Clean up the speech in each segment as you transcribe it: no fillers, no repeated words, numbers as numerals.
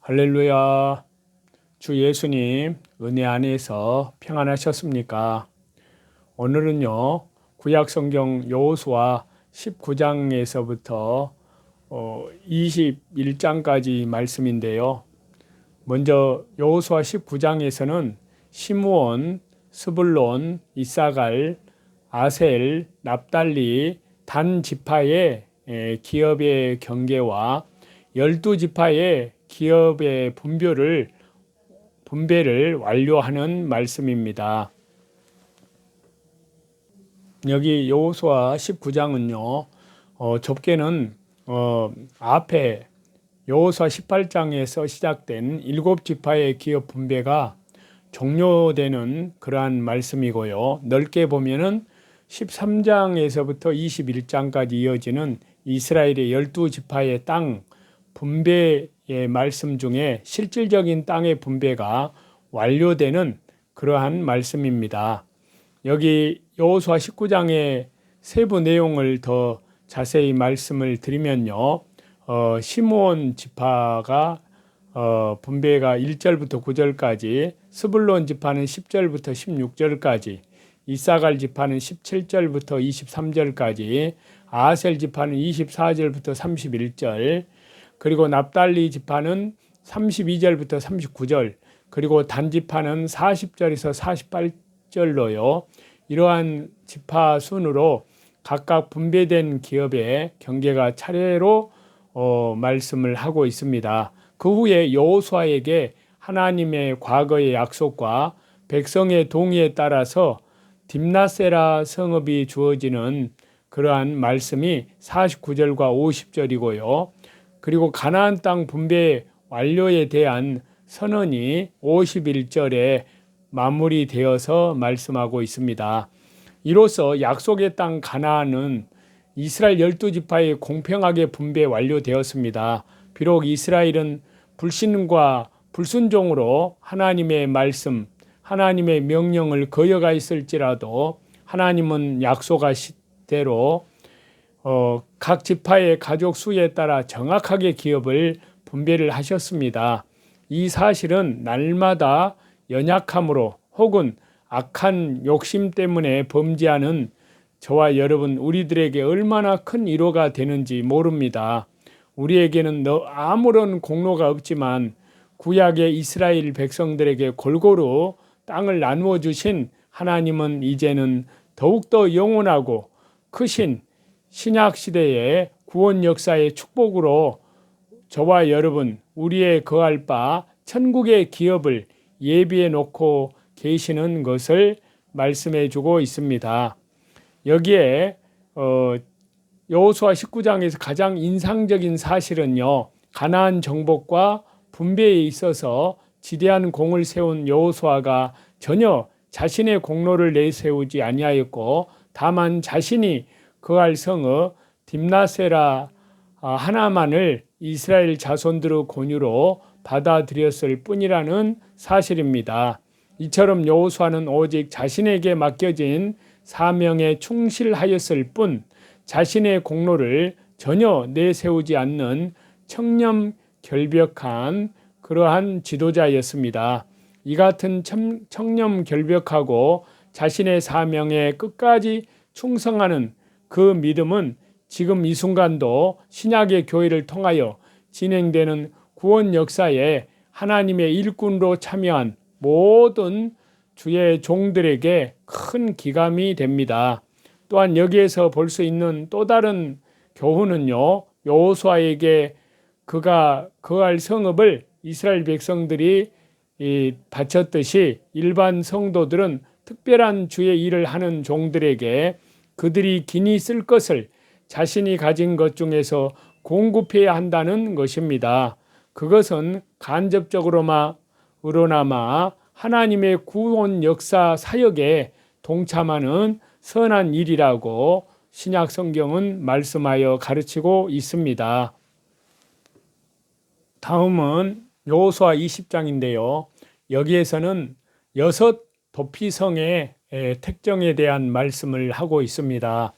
할렐루야. 주 예수님 은혜 안에서 평안하셨습니까? 오늘은요, 구약성경 여호수아 19장에서부터 21장까지 말씀인데요. 먼저 여호수아 19장에서는 시므온, 스불론, 이사갈, 아셀, 납달리, 단 지파의 기업의 경계와 12지파의 기업의 분배를 완료하는 말씀입니다. 여기 여호수아 19장은요, 좁게는 앞에 여호수아 18장에서 시작된 7지파의 기업 분배가 종료되는 그러한 말씀이고요. 넓게 보면은 13장에서부터 21장까지 이어지는 이스라엘의 12지파의 땅 분배의 말씀 중에 실질적인 땅의 분배가 완료되는 그러한 말씀입니다. 여기 여호수아 19장의 세부 내용을 더 자세히 말씀을 드리면요. 시므온 지파가 분배가 1절부터 9절까지, 스불론 지파는 10절부터 16절까지, 이사갈 지파는 17절부터 23절까지, 아셀 지파는 24절부터 31절, 그리고 납달리 지파는 32절부터 39절, 그리고 단 지파는 40절에서 48절로요. 이러한 지파 순으로 각각 분배된 기업의 경계가 차례로 말씀을 하고 있습니다. 그 후에 여호수아에게 하나님의 과거의 약속과 백성의 동의에 따라서 딥나세라 성읍이 주어지는 그러한 말씀이 49절과 50절이고요. 그리고 가나안 땅 분배 완료에 대한 선언이 51절에 마무리되어서 말씀하고 있습니다. 이로써 약속의 땅 가나안은 이스라엘 12지파에 공평하게 분배 완료되었습니다. 비록 이스라엘은 불신과 불순종으로 하나님의 말씀, 하나님의 명령을 거역하였을지라도 하나님은 약속하신 대로 각 지파의 가족 수에 따라 정확하게 기업을 분배를 하셨습니다. 이 사실은 날마다 연약함으로 혹은 악한 욕심 때문에 범죄하는 저와 여러분 우리들에게 얼마나 큰 위로가 되는지 모릅니다. 우리에게는 아무런 공로가 없지만 구약의 이스라엘 백성들에게 골고루 땅을 나누어 주신 하나님은 이제는 더욱더 영원하고 크신 신약 시대의 구원 역사의 축복으로 저와 여러분 우리의 거할 바 천국의 기업을 예비해 놓고 계시는 것을 말씀해 주고 있습니다. 여기에 여호수아 19장에서 가장 인상적인 사실은요, 가나안 정복과 분배에 있어서 지대한 공을 세운 여호수아가 전혀 자신의 공로를 내세우지 아니하였고 다만 자신이 거할 성읍 딥나세라 하나만을 이스라엘 자손들의 권유로 받아들였을 뿐이라는 사실입니다. 이처럼 여호수아는 오직 자신에게 맡겨진 사명에 충실하였을 뿐 자신의 공로를 전혀 내세우지 않는 청렴결벽한 그러한 지도자였습니다. 이 같은 청렴결벽하고 자신의 사명에 끝까지 충성하는 그 믿음은 지금 이 순간도 신약의 교회를 통하여 진행되는 구원 역사에 하나님의 일꾼으로 참여한 모든 주의 종들에게 큰 기감이 됩니다. 또한 여기에서 볼 수 있는 또 다른 교훈은요, 여호수아에게 그가 거할 성읍을 이스라엘 백성들이 바쳤듯이 일반 성도들은 특별한 주의 일을 하는 종들에게 그들이 긴히 쓸 것을 자신이 가진 것 중에서 공급해야 한다는 것입니다. 그것은 간접적으로나마 하나님의 구원 역사 사역에 동참하는 선한 일이라고 신약 성경은 말씀하여 가르치고 있습니다. 다음은 여호수아 20장인데요. 여기에서는 6 도피성의 특정에 대한 말씀을 하고 있습니다.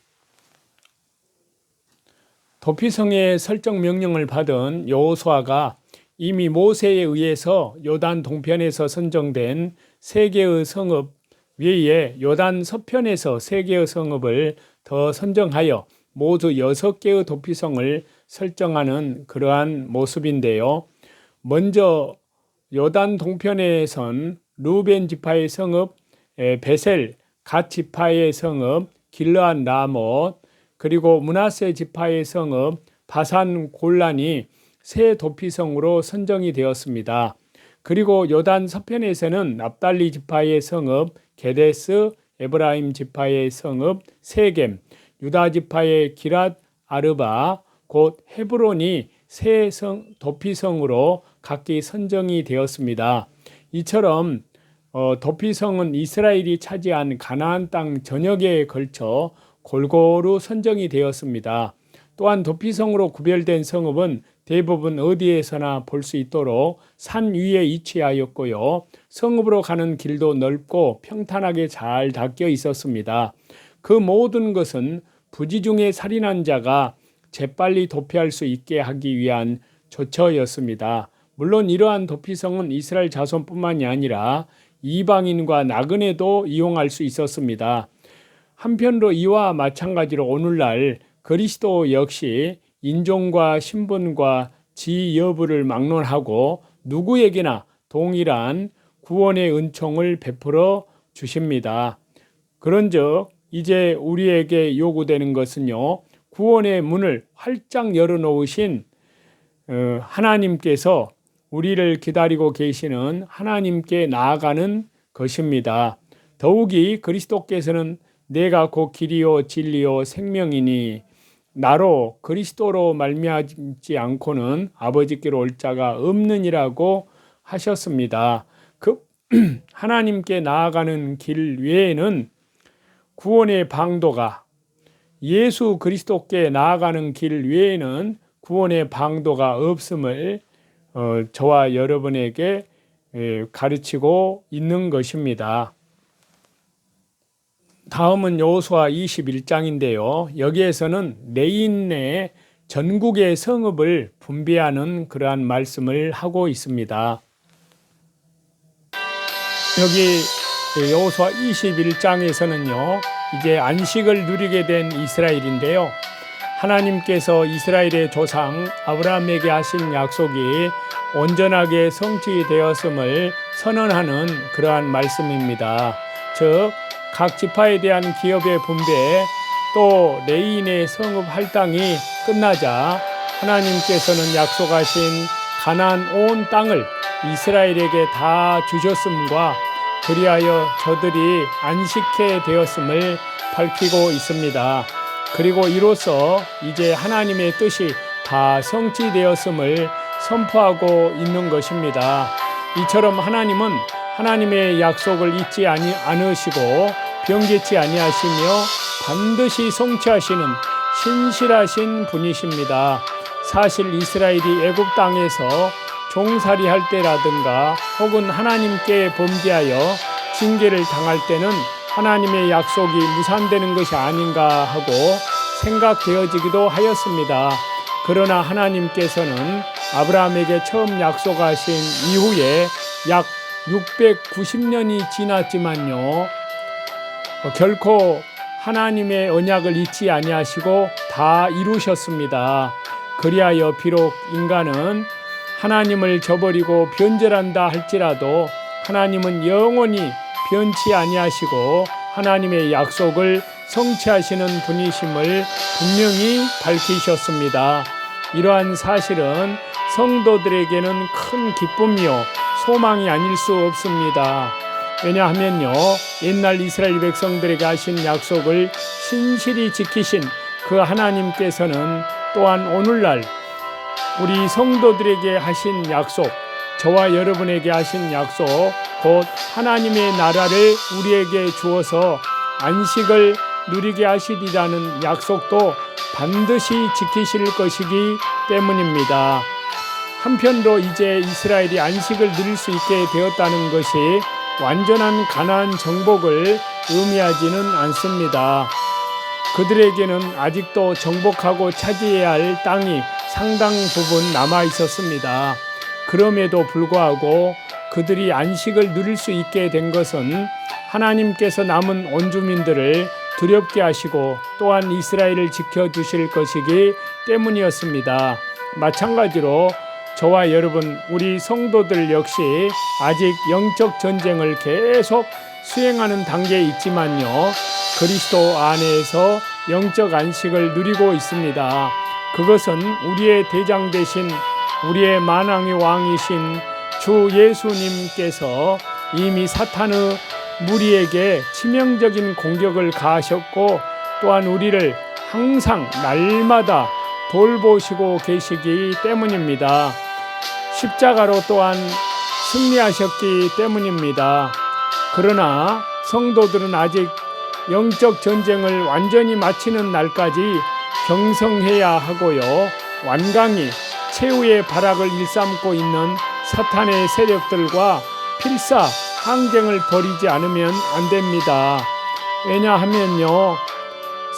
도피성의 설정 명령을 받은 여호수아가 이미 모세에 의해서 요단 동편에서 선정된 3개의 성읍 외에 요단 서편에서 3개의 성읍을 더 선정하여 모두 6개의 도피성을 설정하는 그러한 모습인데요. 먼저 요단 동편에선 루벤 지파의 성읍, 베셀, 갓 지파의 성읍, 길르앗 라못, 그리고 므낫세 지파의 성읍, 바산 골란이 새 도피성으로 선정이 되었습니다. 그리고 요단 서편에서는 납달리 지파의 성읍, 게데스, 에브라임 지파의 성읍, 세겜, 유다 지파의 기랏 아르바, 곧 헤브론이 새 도피성으로 각기 선정이 되었습니다. 이처럼 도피성은 이스라엘이 차지한 가나안 땅 전역에 걸쳐 골고루 선정이 되었습니다. 또한 도피성으로 구별된 성읍은 대부분 어디에서나 볼 수 있도록 산 위에 위치하였고요. 성읍으로 가는 길도 넓고 평탄하게 잘 닦여 있었습니다. 그 모든 것은 부지 중에 살인한 자가 재빨리 도피할 수 있게 하기 위한 조처였습니다. 물론 이러한 도피성은 이스라엘 자손뿐만이 아니라 이방인과 나그네도 이용할 수 있었습니다. 한편으로 이와 마찬가지로 오늘날 그리스도 역시 인종과 신분과 지 여부를 막론하고 누구에게나 동일한 구원의 은총을 베풀어 주십니다. 그런즉 이제 우리에게 요구되는 것은요, 구원의 문을 활짝 열어놓으신 하나님께서 우리를 기다리고 계시는 하나님께 나아가는 것입니다. 더욱이 그리스도께서는 내가 곧 길이요 진리요 생명이니 나로 그리스도로 말미암지 않고는 아버지께로 올 자가 없느니라고 하셨습니다. 그 하나님께 나아가는 길 외에는 구원의 방도가, 예수 그리스도께 나아가는 길 외에는 구원의 방도가 없음을 저와 여러분에게 가르치고 있는 것입니다. 다음은 여호수아 21장인데요. 여기에서는 레인 내 전국의 성읍을 분배하는 그러한 말씀을 하고 있습니다. 여기 여호수아 21장에서는요, 이제 안식을 누리게 된 이스라엘인데요. 하나님께서 이스라엘의 조상 아브라함에게 하신 약속이 온전하게 성취되었음을 선언하는 그러한 말씀입니다. 즉, 각 지파에 대한 기업의 분배, 또 레인의 성읍 할당이 끝나자 하나님께서는 약속하신 가나안 온 땅을 이스라엘에게 다 주셨음과 그리하여 저들이 안식해 되었음을 밝히고 있습니다. 그리고 이로써 이제 하나님의 뜻이 다 성취되었음을 선포하고 있는 것입니다. 이처럼 하나님은 하나님의 약속을 잊지 않으시고 변개치 아니하시며 반드시 성취하시는 신실하신 분이십니다. 사실 이스라엘이 애굽 땅에서 종살이 할 때라든가 혹은 하나님께 범죄하여 징계를 당할 때는 하나님의 약속이 무산되는 것이 아닌가 하고 생각되어지기도 하였습니다. 그러나 하나님께서는 아브라함에게 처음 약속하신 이후에 약 690년이 지났지만요, 결코 하나님의 언약을 잊지 아니하시고 다 이루셨습니다. 그리하여 비록 인간은 하나님을 저버리고 변절한다 할지라도 하나님은 영원히 변치 아니하시고 하나님의 약속을 성취하시는 분이심을 분명히 밝히셨습니다. 이러한 사실은 성도들에게는 큰 기쁨이요 소망이 아닐 수 없습니다. 왜냐하면요, 옛날 이스라엘 백성들에게 하신 약속을 신실히 지키신 그 하나님께서는 또한 오늘날 우리 성도들에게 하신 약속, 저와 여러분에게 하신 약속, 곧 하나님의 나라를 우리에게 주어서 안식을 누리게 하시리라는 약속도 반드시 지키실 것이기 때문입니다. 한편으로 이제 이스라엘이 안식을 누릴 수 있게 되었다는 것이 완전한 가나안 정복을 의미하지는 않습니다. 그들에게는 아직도 정복하고 차지해야 할 땅이 상당 부분 남아 있었습니다. 그럼에도 불구하고 그들이 안식을 누릴 수 있게 된 것은 하나님께서 남은 원주민들을 두렵게 하시고 또한 이스라엘을 지켜주실 것이기 때문이었습니다. 마찬가지로 저와 여러분, 우리 성도들 역시 아직 영적 전쟁을 계속 수행하는 단계에 있지만요, 그리스도 안에서 영적 안식을 누리고 있습니다. 그것은 우리의 대장 되신 우리의 만왕의 왕이신 주 예수님께서 이미 사탄의 무리에게 치명적인 공격을 가하셨고 또한 우리를 항상 날마다 돌보시고 계시기 때문입니다. 십자가로 또한 승리하셨기 때문입니다. 그러나 성도들은 아직 영적 전쟁을 완전히 마치는 날까지 경성해야 하고요, 완강히 최후의 발악을 일삼고 있는 사탄의 세력들과 필사 항쟁을 벌이지 않으면 안 됩니다. 왜냐하면요,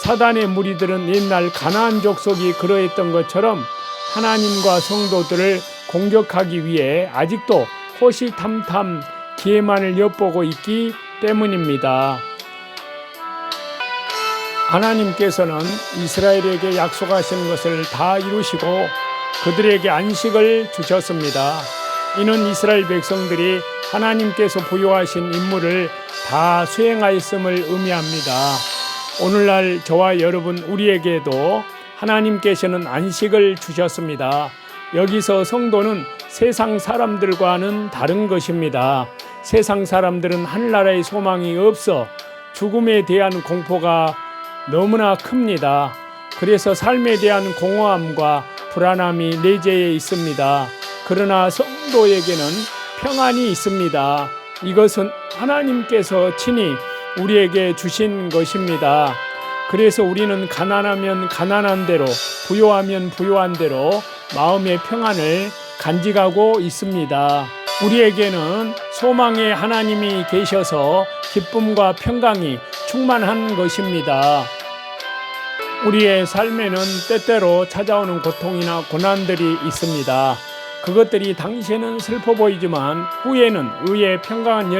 사단의 무리들은 옛날 가나안 족속이 그러했던 것처럼 하나님과 성도들을 공격하기 위해 아직도 호시탐탐 기회만을 엿보고 있기 때문입니다. 하나님께서는 이스라엘에게 약속하신 것을 다 이루시고 그들에게 안식을 주셨습니다. 이는 이스라엘 백성들이 하나님께서 부여하신 임무를 다 수행하였음을 의미합니다. 오늘날 저와 여러분 우리에게도 하나님께서는 안식을 주셨습니다. 여기서 성도는 세상 사람들과는 다른 것입니다. 세상 사람들은 하늘나라의 소망이 없어 죽음에 대한 공포가 너무나 큽니다. 그래서 삶에 대한 공허함과 불안함이 내재해 있습니다. 그러나 성도에게는 평안이 있습니다. 이것은 하나님께서 친히 우리에게 주신 것입니다. 그래서 우리는 가난하면 가난한 대로, 부요하면 부요한 대로 마음의 평안을 간직하고 있습니다. 우리에게는 소망의 하나님이 계셔서 기쁨과 평강이 충만한 것입니다. 우리의 삶에는 때때로 찾아오는 고통이나 고난들이 있습니다. 그것들이 당시에는 슬퍼 보이지만 후에는 의의 평강한